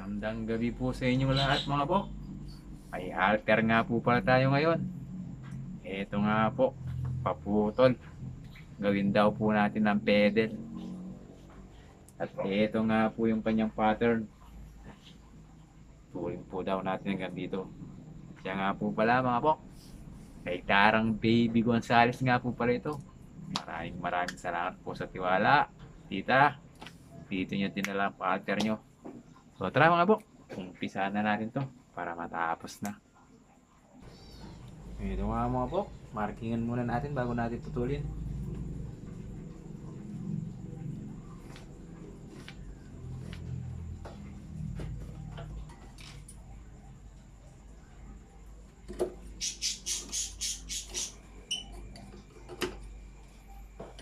Magandang gabi po sa inyo lahat mga po. May halter nga po pala tayo ngayon. Ito nga po, paputol. Gawin daw po natin ng pedal. At ito nga po yung kanyang pattern. Tuloy po daw natin hanggang dito. Siya nga po pala mga po. Kay Tarang Baby Gonzales nga po pala ito. Maraming salamat po sa tiwala. Tita, dito nyo dinala ang pattern nyo. So tara mga po, umpisahan na natin to para matapos na. Ito nga mga po, markingan muna natin bago natin putulin.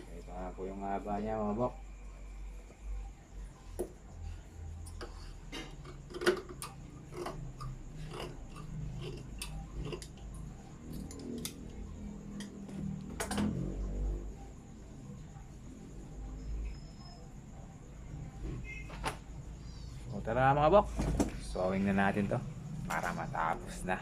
Ito nga po yung haba niya mga po. O tara mga bok, sewing na natin to para matapos na.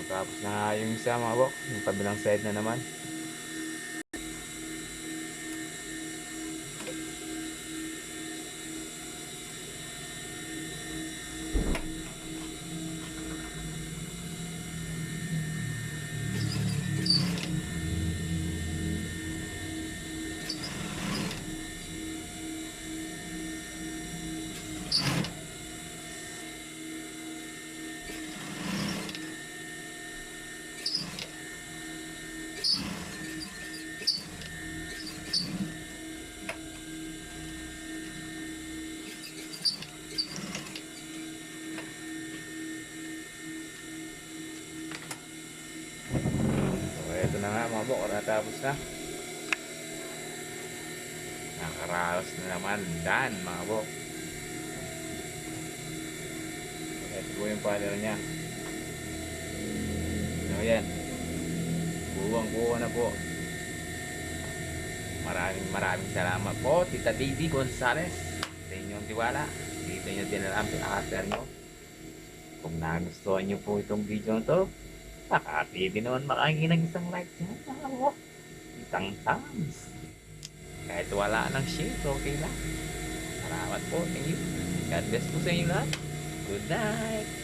Tapos na yung isa mga bok, yung kabilang side na naman. Ito na nga mga bok, natapos na. Nakaraos na naman. Done mga bok. Ito po yung pattern niya. So yan. Buwang-buwa na po. Maraming salamat po Tita Baby Gonzales sa inyong tiwala. Dito nyo dinala ang pattern nyo. Kung nagustuhan nyo po itong video na to, pwede naman makahingi ng isang like dyan. Isang thumbs. Kahit wala ng share, okay lang. Salamat po. Thank you. God bless po sa inyo lahat. Good night.